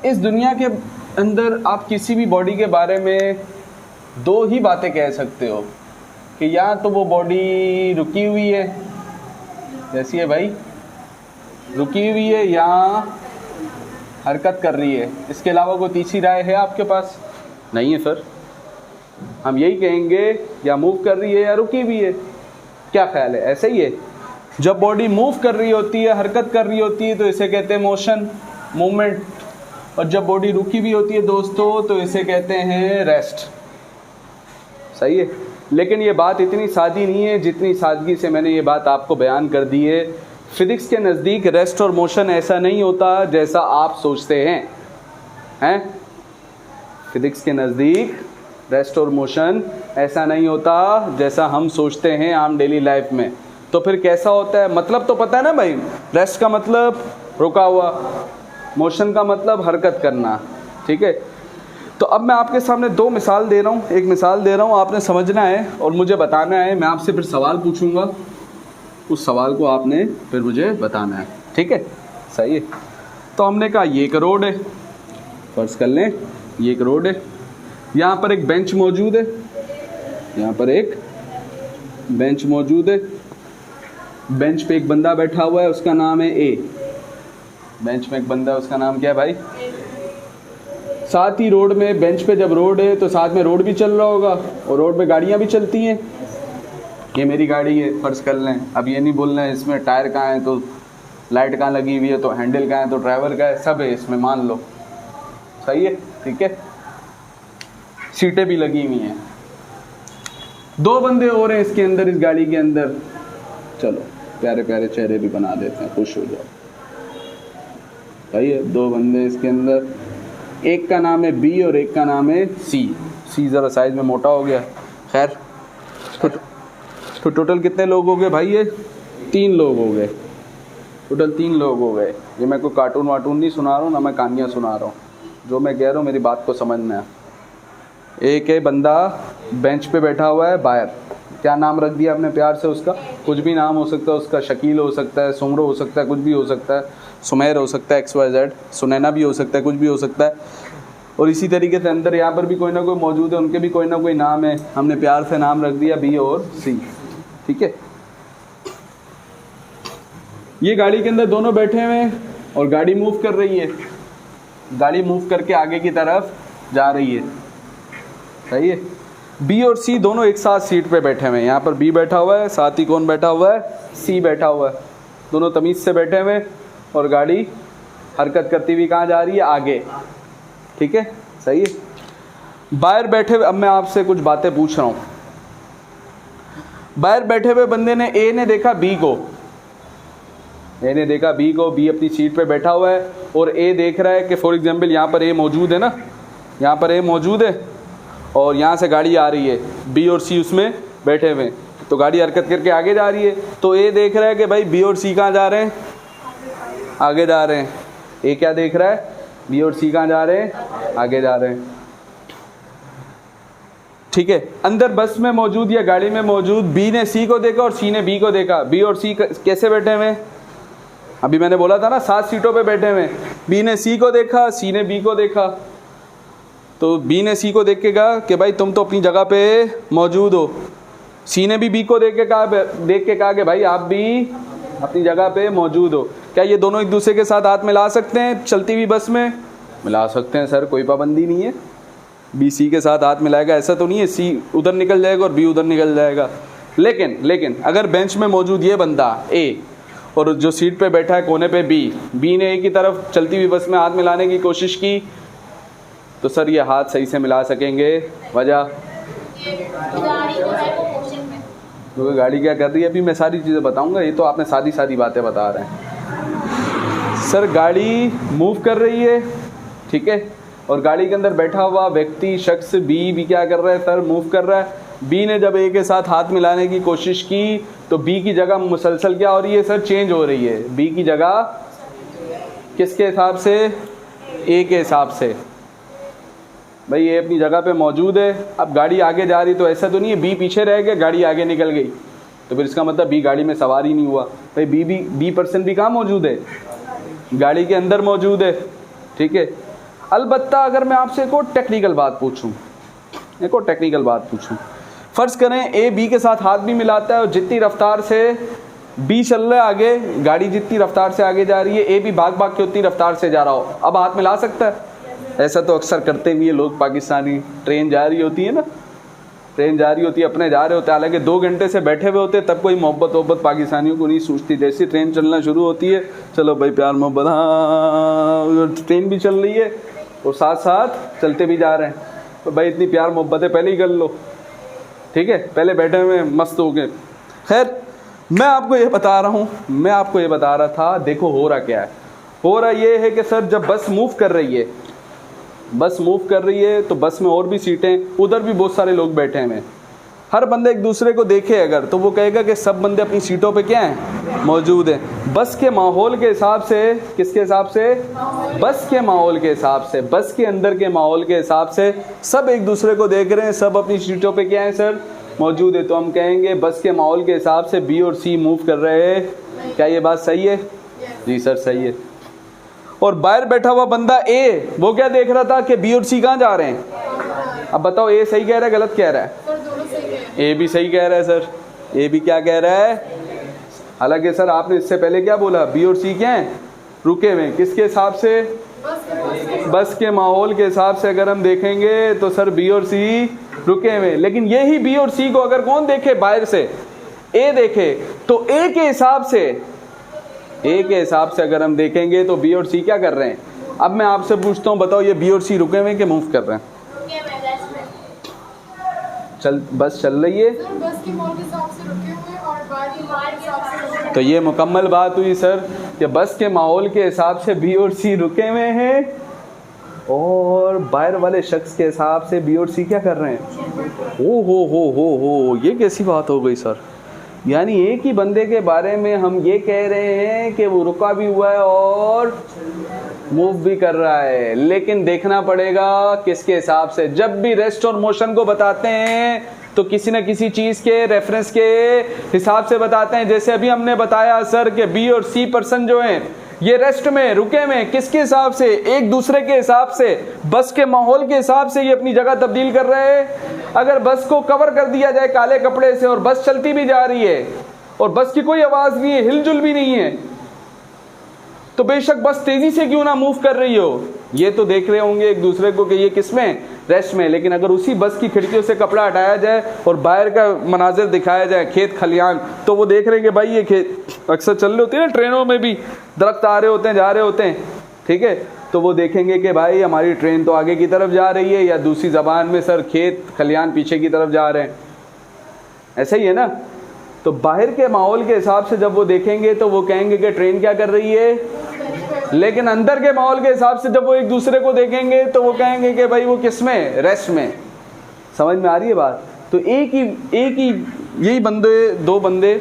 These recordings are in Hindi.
इस दुनिया के अंदर आप किसी भी बॉडी के बारे में दो ही बातें कह सकते हो कि या तो वो बॉडी रुकी हुई है, जैसी है भाई, रुकी हुई है, या हरकत कर रही है। इसके अलावा कोई तीसरी राय है आपके पास? नहीं है सर, हम यही कहेंगे या मूव कर रही है या रुकी हुई है। क्या ख्याल है, ऐसा ही है? जब बॉडी मूव कर रही होती है, हरकत कर रही होती है, तो इसे कहते हैं मोशन, मूवमेंट। और जब बॉडी रुकी हुई होती है दोस्तों, तो इसे कहते हैं रेस्ट। सही है। लेकिन ये बात इतनी सादी नहीं है जितनी सादगी से मैंने ये बात आपको बयान कर दी है। फिजिक्स के नज़दीक रेस्ट और मोशन ऐसा नहीं होता जैसा आप सोचते हैं। फिजिक्स के नज़दीक रेस्ट और मोशन ऐसा नहीं होता जैसा हम सोचते हैं आम डेली लाइफ में। तो फिर कैसा होता है? मतलब तो पता है ना भाई, रेस्ट का मतलब रुका हुआ, मोशन का मतलब हरकत करना। ठीक है, तो अब मैं आपके सामने दो मिसाल दे रहा हूँ, एक मिसाल दे रहा हूँ, आपने समझना है और मुझे बताना है। मैं आपसे फिर सवाल पूछूंगा, उस सवाल को आपने फिर मुझे बताना है। ठीक है, सही है। तो हमने कहा ये एक रोड है, फर्ज कर लें ये एक रोड है, यहाँ पर एक बेंच मौजूद है, यहाँ पर एक बेंच मौजूद है, बेंच पे एक बंदा बैठा हुआ है, उसका नाम है ए। बेंच में एक बंदा है, उसका नाम क्या है भाई? साथ ही रोड में, बेंच पे जब रोड है तो साथ में रोड भी चल रहा होगा और रोड पे गाड़ियाँ भी चलती हैं। ये मेरी गाड़ी है, फर्ज कर लें। अब ये नहीं बोलना है इसमें टायर कहाँ है, तो लाइट कहाँ लगी हुई है, तो हैंडल कहाँ है, तो ड्राइवर का है, सब है इसमें, मान लो। सही है, ठीक है। सीटें भी लगी हुई हैं। दो बंदे और हैं इसके अंदर, इस गाड़ी के अंदर। चलो प्यारे प्यारे चेहरे भी बना देते हैं, खुश हो जाओ। सही है, दो बंदे इसके अंदर, एक का नाम है बी और एक का नाम है सी। सी ज़रा साइज में मोटा हो गया। खैर, तो टोटल कितने लोग हो गए भाई? ये 3 लोग हो गए, टोटल 3 लोग हो गए। ये मैं कोई कार्टून वार्टून नहीं सुना रहा हूँ, ना मैं कहानियाँ सुना रहा हूँ। जो मैं कह रहा हूँ मेरी बात को समझना है। एक है बंदा बेंच पे बैठा हुआ है बाहर। क्या नाम रख दिया आपने प्यार से उसका? कुछ भी नाम हो सकता है उसका, शकील हो सकता है, सुमरो हो सकता है, कुछ भी हो सकता है, सुमेर हो सकता है, XYZ, सुनैना भी हो सकता है, कुछ भी हो सकता है। और इसी तरीके से अंदर यहाँ पर भी कोई ना कोई मौजूद है, उनके भी कोई ना कोई नाम है। हमने प्यार से नाम रख दिया बी और सी। ठीक है, ये गाड़ी के अंदर दोनों बैठे हुए हैं और गाड़ी मूव कर रही है। गाड़ी मूव करके आगे की तरफ जा रही है। सही है। बी और सी दोनों एक साथ सीट पे बैठे हुए हैं। यहाँ पर बी बैठा हुआ है, साथ ही कौन बैठा हुआ है? सी बैठा हुआ है। दोनों तमीज़ से बैठे हुए हैं और गाड़ी हरकत करती हुई कहाँ जा रही है? आगे। ठीक है, सही है। बाहर बैठे हुए, अब मैं आपसे कुछ बातें पूछ रहा हूँ। बाहर बैठे हुए बंदे ने, ए ने देखा बी को, ए ने देखा बी को, बी अपनी सीट पे बैठा हुआ है और ए देख रहा है कि फॉर एग्जांपल यहाँ पर ए मौजूद है ना, यहाँ पर ए मौजूद है और यहाँ से गाड़ी आ रही है, बी और सी उसमें बैठे हुए हैं, तो गाड़ी हरकत करके आगे जा रही है। तो ए देख रहा है कि भाई बी और सी कहाँ जा रहे हैं? आगे जा रहे हैं। ए क्या देख रहा है? बी और सी कहाँ जा रहे हैं? आगे जा रहे हैं। ठीक है, अंदर बस में मौजूद या गाड़ी में मौजूद बी ने सी को देखा और सी ने बी को देखा। बी और सी कैसे बैठे हुए? अभी मैंने बोला था ना 7 सीटों पे बैठे हुए। बी ने सी को देखा, सी ने बी को देखा। तो बी ने सी को देख के कहा कि भाई तुम तो अपनी जगह पे मौजूद हो। सी ने भी बी को देख के कहा कि भाई आप भी अपनी जगह पे मौजूद हो। क्या ये दोनों एक दूसरे के साथ हाथ मिला सकते हैं चलती हुई बस में? मिला सकते हैं सर, कोई पाबंदी नहीं है। बी सी के साथ हाथ मिलाएगा ऐसा तो नहीं है सी उधर निकल जाएगा और बी उधर निकल जाएगा। लेकिन अगर बेंच में मौजूद ये बंदा ए और जो सीट पे बैठा है कोने पे बी ने ए की तरफ चलती हुई बस में हाथ मिलाने की कोशिश की, तो सर ये हाथ सही से मिला सकेंगे? वजह तो गाड़ी क्या कर रही है, अभी मैं सारी चीज़ें बताऊंगा। ये तो आपने सादी बातें बता रहे हैं। सर गाड़ी मूव कर रही है, ठीक है, और गाड़ी के अंदर बैठा हुआ व्यक्ति, शख्स बी क्या कर रहा है सर? मूव कर रहा है। बी ने जब ए के साथ हाथ मिलाने की कोशिश की तो बी की जगह मुसलसल क्या हो रही है सर? चेंज हो रही है। बी की जगह किसके हिसाब से? ए के हिसाब से। भाई ये अपनी जगह पे मौजूद है, अब गाड़ी आगे जा रही, तो ऐसा तो नहीं है बी पीछे रह गया गाड़ी आगे निकल गई, तो फिर इसका मतलब बी गाड़ी में सवार ही नहीं हुआ। भाई बी पर्सन भी कहाँ मौजूद है? गाड़ी के अंदर मौजूद है। ठीक है, अलबत्ता अगर मैं आपसे एक और टेक्निकल बात पूछूं, फ़र्ज़ करें ए बी के साथ हाथ भी मिलाता है और जितनी रफ्तार से बी चल रहा है आगे, गाड़ी जितनी रफ्तार से आगे जा रही है, ए भी भाग भाग के उतनी रफ्तार से जा रहा हो, अब हाथ मिला सकता है? ऐसा तो अक्सर करते भी है लोग पाकिस्तानी। ट्रेन जा रही होती है ना, ट्रेन जा रही होती है, अपने जा रहे होते हैं, हालांकि 2 घंटे से बैठे हुए होते, तब कोई मोहब्बत पाकिस्तानियों को नहीं सूझती। जैसी ट्रेन चलना शुरू होती है, चलो भाई प्यार मोहब्बत, हाँ ट्रेन भी चल रही है और साथ साथ चलते भी जा रहे हैं, तो भाई इतनी प्यार मोहब्बतें पहले ही कर लो, ठीक है, पहले बैठे हुए मस्त हो गए। खैर मैं आपको ये बता रहा था, देखो हो रहा क्या है, हो रहा ये है कि सर जब बस मूव कर रही है तो बस में और भी सीटें, उधर भी बहुत सारे लोग बैठे हैं, हर बंदे एक दूसरे को देखे अगर तो वो कहेगा कि सब बंदे अपनी सीटों पे क्या हैं, मौजूद हैं। बस के माहौल के हिसाब से, किसके हिसाब से? बस के माहौल के हिसाब से, बस के अंदर के माहौल के हिसाब से सब एक दूसरे को देख रहे हैं, सब अपनी सीटों पे क्या है सर, मौजूद है। तो हम कहेंगे बस के माहौल के हिसाब से बी और सी मूव कर रहे हैं। क्या ये बात सही है? जी सर सही है। और बाहर बैठा हुआ बंदा ए, वो क्या देख रहा था कि बी और सी कहाँ जा रहे हैं? अब बताओ ए सही कह रहा है गलत कह रहा है? ए भी सही कह रहा है सर, ए भी क्या कह रहा है? हालांकि सर आपने इससे पहले क्या बोला, बी और सी क्या है, रुके हुए। किसके हिसाब से? बस के माहौल के हिसाब से अगर हम देखेंगे तो सर बी और सी रुके हुए। लेकिन यही बी और सी को अगर कौन देखे बाहर से, ए देखे, तो ए के हिसाब से अगर हम देखेंगे तो बी और सी क्या कर रहे हैं? अब मैं आपसे पूछता हूँ, बताओ ये बी और सी रुके हुए कि मूव कर रहे हैं? बस चल रही है, बस के माहौल के हिसाब से रुके हुए और बाहर के हिसाब से रुके हुए। तो ये मुकम्मल बात हुई सर कि बस के माहौल के हिसाब से बी और सी रुके हुए हैं और बाहर वाले शख्स के हिसाब से बी और सी क्या कर रहे हैं? ओ हो, ये कैसी बात हो गई सर? यानी एक ही बंदे के बारे में हम ये कह रहे हैं कि वो रुका भी हुआ है और मूव भी कर रहा है, लेकिन देखना पड़ेगा किसके हिसाब से। जब भी रेस्ट और मोशन को बताते हैं तो किसी न किसी चीज़ के रेफरेंस के हिसाब से बताते हैं। जैसे अभी हमने बताया सर कि बी और सी पर्सन जो हैं ये रेस्ट में रुके में, किसके हिसाब से? एक दूसरे के हिसाब से, बस के माहौल के हिसाब से ये अपनी जगह तब्दील कर रहे हैं। अगर बस को कवर कर दिया जाए काले कपड़े से और बस चलती भी जा रही है और बस की कोई आवाज़ नहीं है, हिलजुल भी नहीं है, तो बेशक बस तेजी से क्यों ना मूव कर रही हो, ये तो देख रहे होंगे एक दूसरे को कि ये किस में, रेस्ट में। लेकिन अगर उसी बस की खिड़कियों से कपड़ा हटाया जाए और बाहर का मनाजिर दिखाया जाए, खेत खलियान, तो वो देख रहे हैं कि भाई ये खेत, अक्सर चल रहे होते हैं ना ट्रेनों में भी, दरख्त आ रहे होते हैं, जा रहे होते हैं, ठीक है, तो वो देखेंगे कि भाई हमारी ट्रेन तो आगे की तरफ जा रही है, या दूसरी ज़बान में सर खेत खलियान पीछे की तरफ जा रहे हैं, ऐसा ही है ना। तो बाहर के माहौल के हिसाब से जब वो देखेंगे तो वो कहेंगे कि ट्रेन क्या कर रही है, लेकिन अंदर के माहौल के हिसाब से जब वो एक दूसरे को देखेंगे तो वो कहेंगे कि भाई वो किस में, रेस्ट में। समझ में आ रही है बात? तो एक ही यही दो बंदे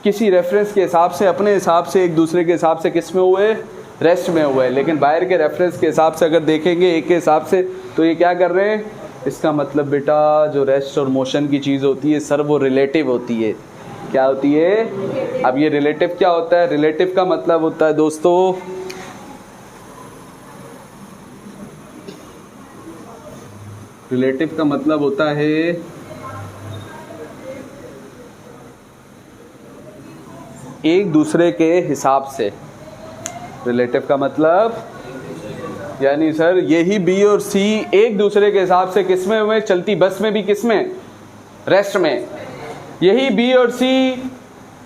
किसी रेफरेंस के हिसाब से, अपने हिसाब से, एक दूसरे के हिसाब से किस में हुए, रेस्ट में हुए। लेकिन बाहर के रेफरेंस के हिसाब से अगर देखेंगे एक के हिसाब से, तो ये क्या कर रहे हैं? इसका मतलब बेटा जो रेस्ट और मोशन की चीज़ होती है सर वो रिलेटिव होती है। क्या होती है? अब ये रिलेटिव क्या होता है? रिलेटिव का मतलब होता है दोस्तों, रिलेटिव का मतलब होता है एक दूसरे के हिसाब से। रिलेटिव का मतलब यानी सर यही बी और सी एक दूसरे के हिसाब से किस में हुए, चलती बस में भी किस में, रेस्ट में। यही बी और सी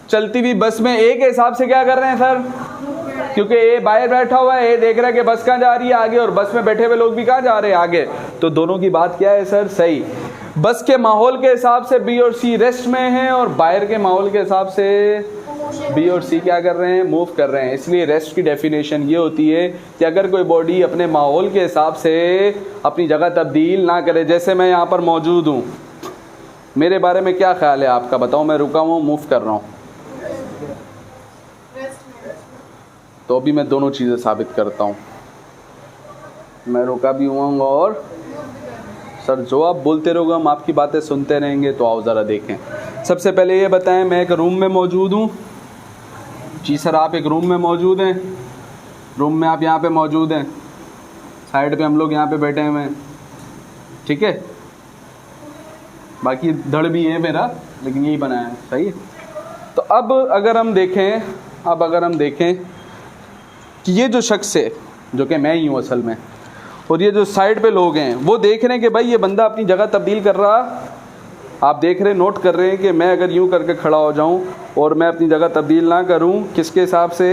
चलती हुई बस में एक हिसाब से क्या कर रहे हैं सर, क्योंकि ए बाहर बैठा हुआ है, ए देख रहा है कि बस कहाँ जा रही है आगे, और बस में बैठे हुए लोग भी कहाँ जा रहे हैं आगे, तो दोनों की बात क्या है सर, सही। बस के माहौल के हिसाब से बी और सी रेस्ट में हैं और बाहर के माहौल के हिसाब से बी और सी क्या कर रहे हैं, मूव कर रहे हैं। इसलिए रेस्ट की डेफिनेशन ये होती है कि अगर कोई बॉडी अपने माहौल के हिसाब से अपनी जगह तब्दील ना करे। जैसे मैं यहाँ पर मौजूद हूँ, मेरे बारे में क्या ख्याल है आपका, बताओ? मैं रुका हूँ, मूव कर रहा हूँ, तो अभी मैं दोनों चीज़ें साबित करता हूँ। मैं रुका भी हुआ हूँ और सर जो आप बोलते रहोगे हम आपकी बातें सुनते रहेंगे। तो आओ ज़रा देखें। सबसे पहले ये बताएं, मैं एक रूम में मौजूद हूँ। जी सर, आप एक रूम में मौजूद हैं, रूम में आप यहाँ पे मौजूद हैं, साइड पे हम लोग यहाँ पे बैठे हुए हैं, ठीक है। बाकी धड़ भी है मेरा, लेकिन यही बनाया है, सही है। तो अब अगर हम देखें कि ये जो शख्स है, जो कि मैं ही हूँ असल में, और ये जो साइड पे लोग हैं, वो देख रहे हैं कि भाई ये बंदा अपनी जगह तब्दील कर रहा। आप देख रहे हैं, नोट कर रहे हैं कि मैं अगर यूँ करके खड़ा हो जाऊँ और मैं अपनी जगह तब्दील ना करूँ, किसके हिसाब से?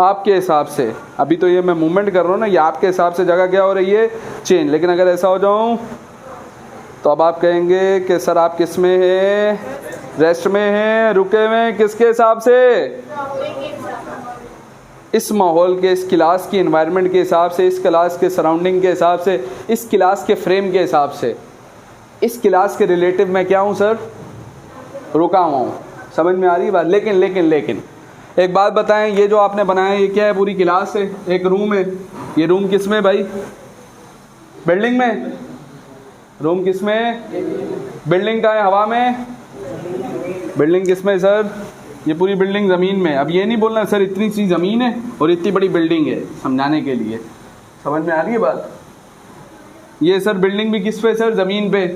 आपके हिसाब से। अभी तो ये मैं मूवमेंट कर रहा हूँ ना, ये आपके हिसाब से जगह क्या हो रही है? चेंज। लेकिन अगर ऐसा हो जाऊँ तो अब आप कहेंगे कि सर आप किस में हैं? रेस्ट में हैं, रुके हुए हैं, किसके हिसाब से? इस माहौल के, इस क्लास की एनवायरनमेंट के हिसाब से, इस क्लास के सराउंडिंग के हिसाब से, इस क्लास के फ्रेम के हिसाब से, इस क्लास के रिलेटिव मैं क्या हूँ सर? रुका हुआ हूँ। समझ में आ रही है बात? लेकिन एक बात बताएं, ये जो आपने बनाया ये क्या है? पूरी क्लास है, एक रूम है। ये रूम किस में भाई? बिल्डिंग में। रूम किस में? बिल्डिंग का है हवा में। बिल्डिंग किस में सर? ये पूरी बिल्डिंग ज़मीन में। अब ये नहीं बोलना सर इतनी सी ज़मीन है और इतनी बड़ी बिल्डिंग है, समझाने के लिए। समझ में आ रही है बात? ये सर बिल्डिंग भी किस पे सर? ज़मीन पे।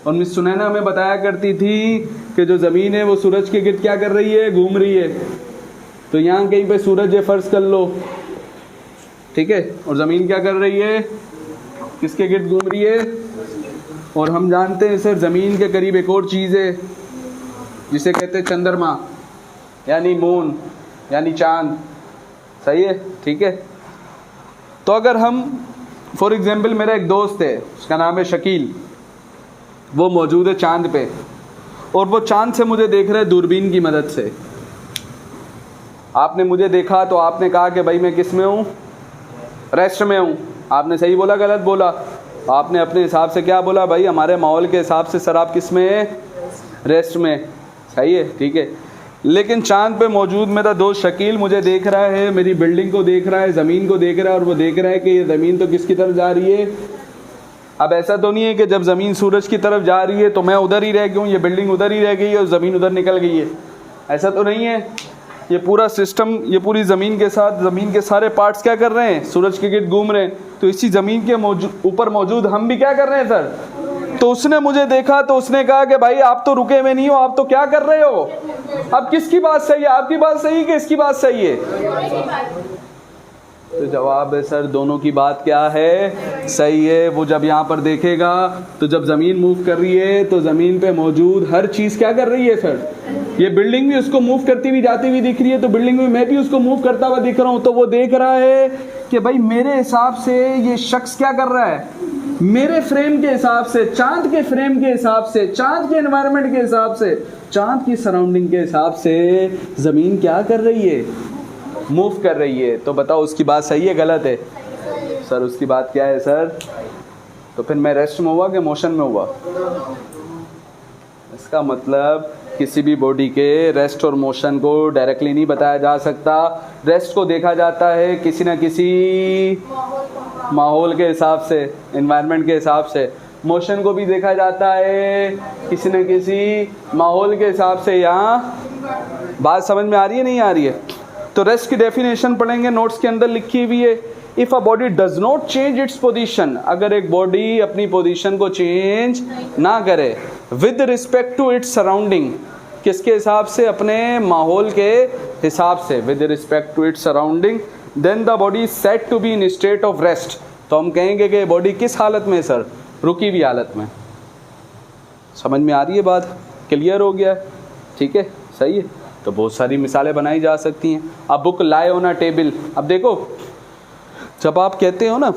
और मिस सुनैना हमें बताया करती थी कि जो ज़मीन है वो सूरज के गिर्द क्या कर रही है? घूम रही है। तो यहाँ कहीं पे सूरज है, फ़र्ज़ कर लो, ठीक है, और ज़मीन क्या कर रही है? किसके गिर्द घूम रही है? और हम जानते हैं सर ज़मीन के करीब एक और चीज़ है जिसे कहते हैं चंद्रमा, यानी मून, यानी चांद। सही है, ठीक है। तो अगर हम फॉर एग्जांपल, मेरा एक दोस्त है, उसका नाम है शकील, वो मौजूद है चांद पे, और वो चांद से मुझे देख रहा है दूरबीन की मदद से। आपने मुझे देखा तो आपने कहा कि भाई मैं किस में हूँ? रेस्ट में हूँ। आपने सही बोला गलत बोला? आपने अपने हिसाब से क्या बोला? भाई हमारे माहौल के हिसाब से सर आप किस में हैं? रेस्ट में। सही है, ठीक है। लेकिन चांद पे मौजूद मेरा दोस्त शकील मुझे देख रहा है, मेरी बिल्डिंग को देख रहा है, ज़मीन को देख रहा है, और वो देख रहा है कि ये ज़मीन तो किसकी तरफ जा रही है? अब ऐसा तो नहीं है कि जब ज़मीन सूरज की तरफ जा रही है तो मैं उधर ही रह गया हूँ, ये बिल्डिंग उधर ही रह गई है और ज़मीन उधर निकल गई है। ऐसा तो नहीं है। ये पूरा सिस्टम, ये पूरी ज़मीन के साथ, ज़मीन के सारे पार्ट्स क्या कर रहे हैं? सूरज के गिर्द घूम रहे हैं। तो इसी ज़मीन के ऊपर मौजूद हम भी क्या कर रहे हैं सर? तो उसने मुझे देखा तो उसने कहा कि भाई आप तो रुके हुए नहीं हो, आप तो क्या कर रहे हो? अब किसकी बात सही है? आपकी बात सही है कि इसकी बात सही है? तो जवाब है सर दोनों की बात क्या है? सही है। वो जब यहाँ पर देखेगा तो जब ज़मीन मूव कर रही है तो ज़मीन पे मौजूद हर चीज़ क्या कर रही है सर? ये बिल्डिंग भी उसको मूव करती हुई जाती हुई दिख रही है, तो बिल्डिंग में मैं भी उसको मूव करता हुआ दिख रहा हूँ। तो वो देख रहा है कि भाई मेरे हिसाब से ये शख्स क्या कर रहा है? मेरे फ्रेम के हिसाब से, चांद के फ्रेम के हिसाब से, चांद के एनवायरनमेंट के हिसाब से, चांद की सराउंडिंग के हिसाब से ज़मीन क्या कर रही है? मूव कर रही है। तो बताओ उसकी बात सही है गलत है? सर उसकी बात क्या है सर? तो फिर मैं रेस्ट में हुआ कि मोशन में हुआ? इसका मतलब किसी भी बॉडी के रेस्ट और मोशन को डायरेक्टली नहीं बताया जा सकता। रेस्ट को देखा जाता है किसी न किसी माहौल के हिसाब से, एनवायरनमेंट के हिसाब से। मोशन को भी देखा जाता है किसी न किसी माहौल के हिसाब से। यहाँ बात समझ में आ रही है नहीं आ रही है? तो रेस्ट की डेफिनेशन पढ़ेंगे, नोट्स के अंदर लिखी हुई है। If a body does not change its position, अगर एक बॉडी अपनी पोजीशन को चेंज ना करे with respect to its surrounding, किसके हिसाब से? अपने माहौल के हिसाब से, with respect to its surrounding, then the body said to be in state of rest. तो हम कहेंगे कि बॉडी किस हालत में सर? रुकी हुई हालत में। समझ में आ रही है बात? क्लियर हो गया? ठीक है, सही है। तो बहुत सारी मिसालें बनाई जा सकती हैं। अब बुक लाए ऑन अ टेबल। अब देखो, जब आप कहते हो ना,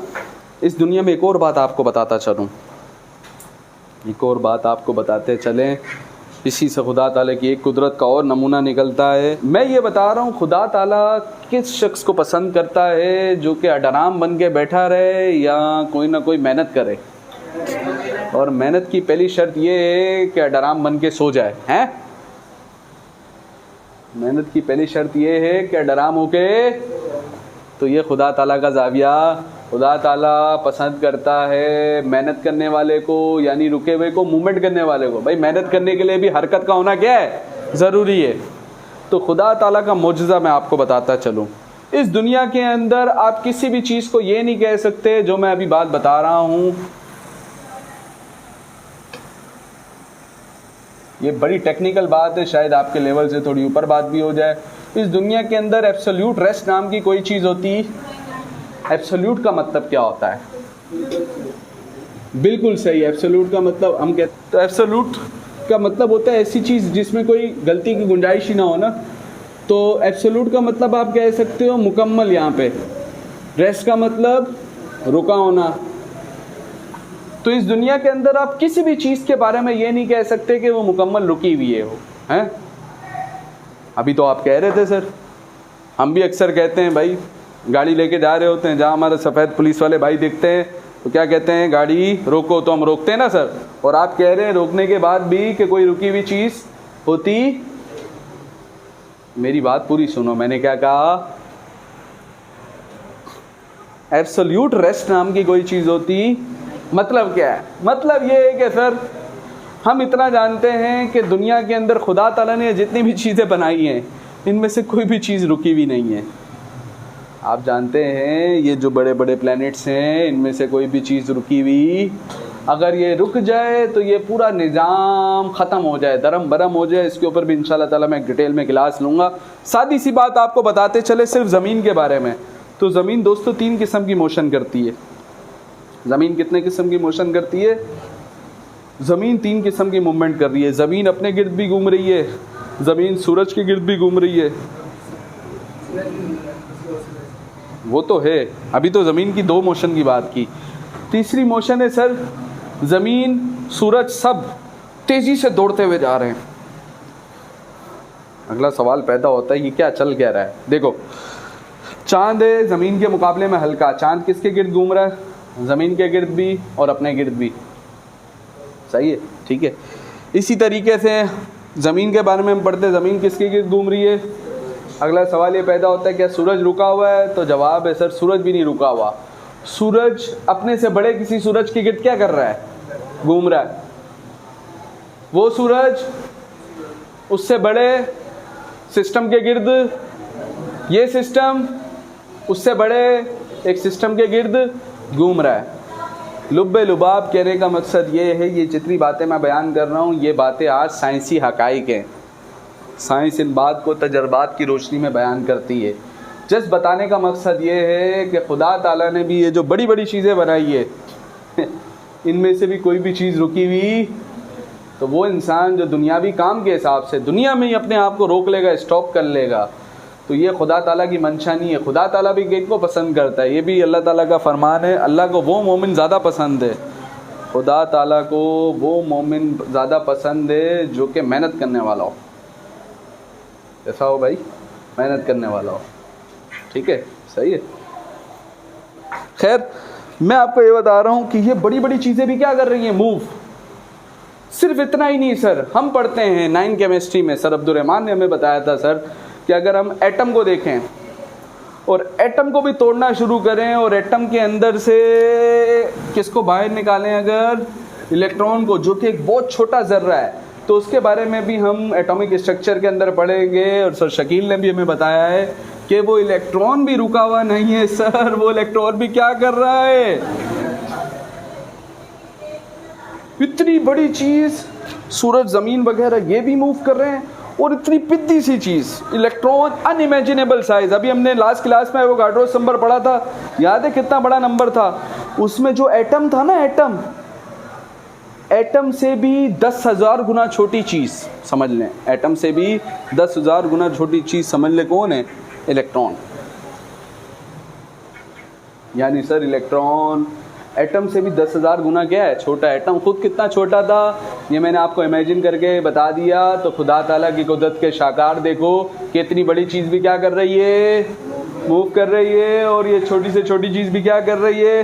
इस दुनिया में एक और बात आपको बताता चलूँ, एक और बात आपको बताते चलें, इसी से खुदा ताला की एक कुदरत का और नमूना निकलता है। मैं ये बता रहा हूँ खुदा ताला किस शख्स को पसंद करता है, जो कि अडराम बन के बैठा रहे या कोई ना कोई मेहनत करे। और मेहनत की पहली शर्त ये है कि अडराम बन के सो जाए। हैं, मेहनत की पहली शर्त ये है कि अडराम होके, तो ये खुदा ताला का जाविया। खुदा ताला पसंद करता है मेहनत करने वाले को, यानी रुके हुए को, मूवमेंट करने वाले को। भाई मेहनत करने के लिए भी हरकत का होना क्या है? ज़रूरी है। तो खुदा ताला का मौजज़ा मैं आपको बताता चलूँ। इस दुनिया के अंदर आप किसी भी चीज़ को ये नहीं कह सकते जो मैं अभी बात बता रहा हूँ। ये बड़ी टेक्निकल बात है, शायद आपके लेवल से थोड़ी ऊपर बात भी हो जाए। इस दुनिया के अंदर एब्सोल्यूट रेस्ट नाम की कोई चीज़ होती। एब्सोल्यूट का मतलब क्या होता है? बिल्कुल सही, एब्सोल्यूट का मतलब हम कहते, तो एब्सोल्यूट का मतलब होता है ऐसी चीज़ जिसमें कोई गलती की गुंजाइश ही ना हो ना। तो एब्सोल्यूट का मतलब आप कह सकते हो मुकम्मल। यहाँ पे रेस्ट का मतलब रुका होना। तो इस दुनिया के अंदर आप किसी भी चीज़ के बारे में ये नहीं कह सकते कि वो मुकम्मल रुकी हुई है हो, हैं? अभी तो आप कह रहे थे सर, हम भी अक्सर कहते हैं भाई, गाड़ी लेके जा रहे होते हैं, जहाँ हमारे सफ़ेद पुलिस वाले भाई दिखते हैं तो क्या कहते हैं, गाड़ी रोको, तो हम रोकते हैं ना सर। और आप कह रहे हैं रोकने के बाद भी कि कोई रुकी हुई चीज़ होती। मेरी बात पूरी सुनो, मैंने क्या कहा? एब्सोल्यूट रेस्ट नाम की कोई चीज़ होती। मतलब क्या है? मतलब ये है कि सर हम इतना जानते हैं कि दुनिया के अंदर खुदा ताला ने जितनी भी चीज़ें बनाई हैं इनमें से कोई भी चीज़ रुकी हुई नहीं है। आप जानते हैं ये जो बड़े बड़े प्लैनेट्स हैं इनमें से कोई भी चीज़ रुकी हुई, अगर ये रुक जाए तो ये पूरा निज़ाम ख़त्म हो जाए, दरम बरम हो जाए। इसके ऊपर भी इंशाल्लाह ताला मैं डिटेल में क्लास लूँगा। सादी सी बात आपको बताते चले सिर्फ ज़मीन के बारे में। तो ज़मीन दोस्तों 3 किस्म की मोशन करती है। ज़मीन कितने किस्म की मोशन करती है? ज़मीन 3 किस्म की मूवमेंट कर रही है। ज़मीन अपने गिर्द भी घूम रही है, ज़मीन सूरज के गिर्द भी घूम रही है। वो तो है, अभी तो ज़मीन की 2 मोशन की बात की। तीसरी मोशन है सर, ज़मीन सूरज सब तेज़ी से दौड़ते हुए जा रहे हैं। अगला सवाल पैदा होता है ये क्या चल क्या रहा है? देखो, चांद है ज़मीन के मुकाबले में हल्का। चांद किसके गिर्द घूम रहा है? ज़मीन के गिर्द भी और अपने गिर्द भी। सही है, ठीक है। इसी तरीके से ज़मीन के बारे में हम पढ़ते, ज़मीन किसके गिर्द घूम रही है। अगला सवाल ये पैदा होता है क्या सूरज रुका हुआ है? तो जवाब है सर सूरज भी नहीं रुका हुआ। सूरज अपने से बड़े किसी सूरज के गिर्द क्या कर रहा है? घूम रहा है। वो सूरज उससे बड़े सिस्टम के गिर्द, ये सिस्टम उससे बड़े एक सिस्टम के गिर्द घूम रहा है। लुब्बे लुबाब कहने का मकसद ये है, ये जितनी बातें मैं बयान कर रहा हूँ ये बातें आज साइंसी हकाइक हैं। साइंस इन बात को तजर्बात की रोशनी में बयान करती है। जस्ट बताने का मकसद ये है कि खुदा ताला ने भी ये जो बड़ी बड़ी चीज़ें बनाई है इनमें से भी कोई भी चीज़ रुकी हुई तो वो इंसान जो दुनियावी काम के हिसाब से दुनिया में ही अपने आप को रोक लेगा, स्टॉप कर लेगा, तो ये खुदा ताला की मंशा नहीं है। खुदा ताला भी किनको पसंद करता है, ये भी अल्लाह ताला का फरमान है। अल्लाह को वो मोमिन ज़्यादा पसंद है, खुदा ताला को वो मोमिन ज़्यादा पसंद है जो कि मेहनत करने वाला हो। ऐसा हो भाई, मेहनत करने वाला हो, ठीक है, सही है। खैर, मैं आपको ये बता रहा हूँ कि ये बड़ी बड़ी चीज़ें भी क्या कर रही हैं, मूव। सिर्फ इतना ही नहीं सर, हम पढ़ते हैं 9 केमिस्ट्री में, सर अब्दुल रहमान ने हमें बताया था सर कि अगर हम एटम को देखें और एटम को भी तोड़ना शुरू करें और एटम के अंदर से किसको बाहर निकालें, अगर इलेक्ट्रॉन को, जो कि एक बहुत छोटा ज़र्रा है, तो उसके बारे में भी हम एटॉमिक स्ट्रक्चर के अंदर पढ़ेंगे। और सर शकील ने भी हमें बताया है कि वो इलेक्ट्रॉन भी रुका हुआ नहीं है सर, वो इलेक्ट्रॉन भी क्या कर रहा है। इतनी बड़ी चीज़ सूरज, ज़मीन वगैरह ये भी मूव कर रहे हैं। और इतनी पिद्दी सी चीज़ इलेक्ट्रॉन, अनइमेजिनेबल साइज। अभी हमने लास्ट क्लास में एवोगाड्रोस नंबर पढ़ा था, याद है कितना बड़ा नंबर था? उसमें जो एटम था ना, एटम से भी 10,000 गुना छोटी चीज़ समझ लें। एटम से भी 10,000 गुना छोटी चीज़ समझ लें, कौन है? इलेक्ट्रॉन। यानी सर इलेक्ट्रॉन एटम से भी 10,000 गुना क्या है, छोटा। एटम खुद कितना छोटा था ये मैंने आपको इमेजिन करके बता दिया। तो खुदा ताला की कुदरत के शाकार देखो कि इतनी बड़ी चीज़ भी क्या कर रही है, मूव कर रही है, और ये छोटी से छोटी चीज़ भी क्या कर रही है।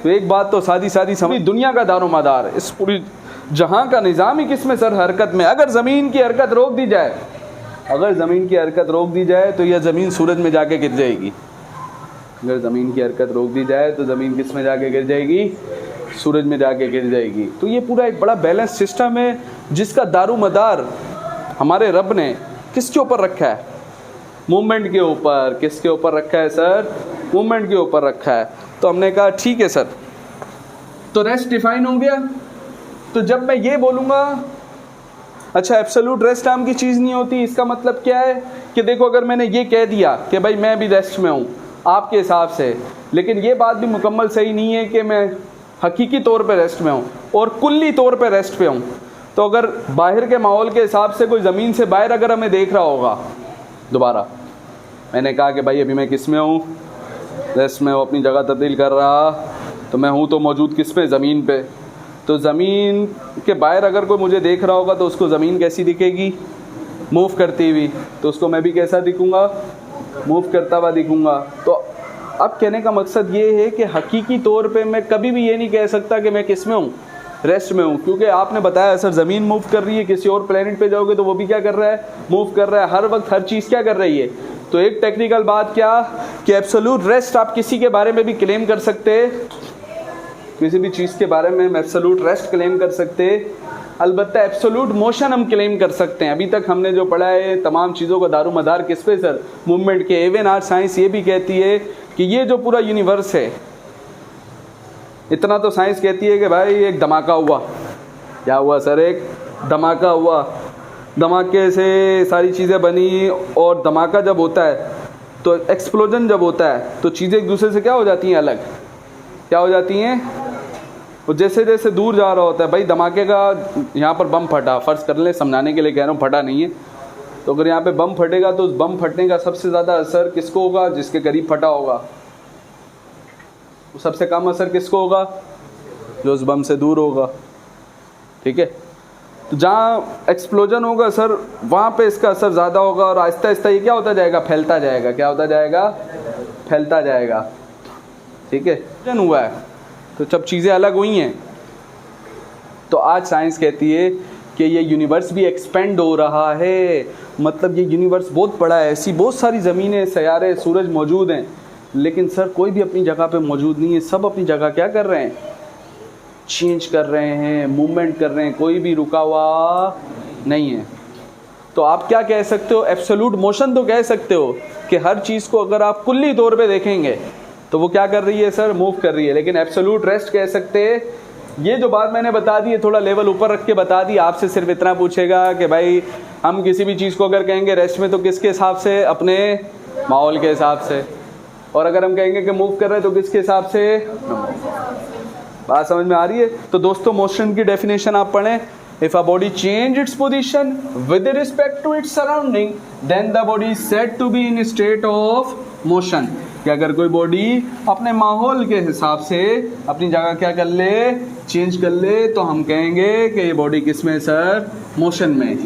तो एक बात तो सादी समझ, दुनिया का दारोमदार, इस पूरी जहां का निज़ाम ही किस में सर, हरकत में। अगर ज़मीन की हरकत रोक दी जाए, अगर ज़मीन की हरकत रोक दी जाए तो यह ज़मीन सूरज में जाके गिर जाएगी। अगर ज़मीन की हरकत रोक दी जाए तो ज़मीन किस में जाके गिर जाएगी, सूरज में जाके गिर जाएगी। तो ये पूरा एक बड़ा बैलेंस सिस्टम है जिसका दारोमदार हमारे रब ने किसके ऊपर रखा है, मूवमेंट के ऊपर। किसके ऊपर रखा है सर? मूवमेंट के ऊपर रखा है। तो हमने कहा ठीक है सर, तो रेस्ट डिफाइन हो गया। तो जब मैं ये बोलूँगा, अच्छा एब्सोल्यूट रेस्ट नाम की चीज़ नहीं होती, इसका मतलब क्या है कि देखो अगर मैंने ये कह दिया कि भाई मैं भी रेस्ट में हूँ आपके हिसाब से, लेकिन ये बात भी मुकम्मल सही नहीं है कि मैं हकीकी तौर पे रेस्ट में हूँ और कुल्ली तौर पे रेस्ट पे हूँ। तो अगर बाहर के माहौल के हिसाब से कोई ज़मीन से बाहर अगर हमें देख रहा होगा, दोबारा मैंने कहा कि भाई अभी मैं किस में हूँ? रेस्ट में हूँ, अपनी जगह तब्दील कर रहा, तो मैं हूँ तो मौजूद किस पे? ज़मीन पे। तो ज़मीन के बाहर अगर कोई मुझे देख रहा होगा तो उसको ज़मीन कैसी दिखेगी? मूव करती हुई। तो उसको मैं भी कैसा दिखूँगा? मूव करता हुआ दिखूँगा। तो अब कहने का मकसद ये है कि हकीकी तौर पे मैं कभी भी ये नहीं कह सकता कि मैं किस में हूँ? रेस्ट में हूँ, क्योंकि आपने बताया सर ज़मीन मूव कर रही है, किसी और प्लेनेट पे जाओगे तो वो भी क्या कर रहा है? मूव कर रहा है। हर वक्त हर चीज़ क्या कर रही है? तो एक टेक्निकल बात क्या कि एब्सोल्यूट रेस्ट आप किसी के बारे में भी क्लेम कर सकते, किसी भी चीज़ के बारे में हम एब्सोल्यूट रेस्ट क्लेम कर सकते, अलबत्ता एब्सोल्यूट मोशन हम क्लेम कर सकते हैं। अभी तक हमने जो पढ़ा है तमाम चीज़ों का दारोमदार किस पे सर? मूवमेंट के। इवन आज साइंस ये भी कहती है कि ये जो पूरा यूनिवर्स है, इतना तो साइंस कहती है कि भाई एक धमाका हुआ। क्या हुआ सर? एक धमाका हुआ, धमाके से सारी चीज़ें बनी, और धमाका जब होता है तो एक्सप्लोजन जब होता है तो चीज़ें एक दूसरे से क्या हो जाती हैं? अलग। क्या हो जाती हैं? और जैसे जैसे दूर जा रहा होता है, भाई धमाके का यहाँ पर बम फटा, फ़र्ज़ कर लें, समझाने के लिए कह रहा हूँ, फटा नहीं है, तो अगर यहाँ पे बम फटेगा तो उस बम फटने का सबसे ज़्यादा असर किसको होगा? जिसके करीब फटा होगा। सबसे कम असर किसको होगा? जो उस बम से दूर होगा। ठीक है, तो जहाँ एक्सप्लोजन होगा सर वहाँ पे इसका असर ज़्यादा होगा, और आहिस्ता आहिस्ता ये क्या होता जाएगा? फैलता जाएगा। क्या होता जाएगा? फैलता जाएगा। ठीक है, एक्सप्लोजन हुआ है तो जब चीज़ें अलग हुई हैं, तो आज साइंस कहती है कि ये यूनिवर्स भी एक्सपेंड हो रहा है। मतलब ये यूनिवर्स बहुत बड़ा है, ऐसी बहुत सारी ज़मीनें, सैयारे, सूरज मौजूद हैं, लेकिन सर कोई भी अपनी जगह पे मौजूद नहीं है। सब अपनी जगह क्या कर रहे हैं? चेंज कर रहे हैं, मूवमेंट कर रहे हैं, कोई भी रुका हुआ नहीं है। तो आप क्या कह सकते हो? एब्सोल्यूट मोशन तो कह सकते हो कि हर चीज़ को अगर आप कुल्ली तौर पे देखेंगे तो वो क्या कर रही है सर? मूव कर रही है। लेकिन एब्सोल्यूट रेस्ट कह सकते हैं। ये जो बात मैंने बता दी है, थोड़ा लेवल ऊपर रख के बता दी। आपसे सिर्फ इतना पूछेगा कि भाई हम किसी भी चीज़ को अगर कहेंगे रेस्ट में तो किसके हिसाब से? अपने माहौल के हिसाब से। और अगर हम कहेंगे कि मूव कर रहे हैं तो किसके हिसाब से? बात समझ में आ रही है? तो दोस्तों मोशन की डेफिनेशन आप पढ़ें। If a body change its position with respect to its surrounding then the body is said to be in state of motion. कि अगर कोई बॉडी अपने माहौल के हिसाब से अपनी जगह क्या कर ले? चेंज कर ले, तो हम कहेंगे कि ये बॉडी किस में सर? मोशन में।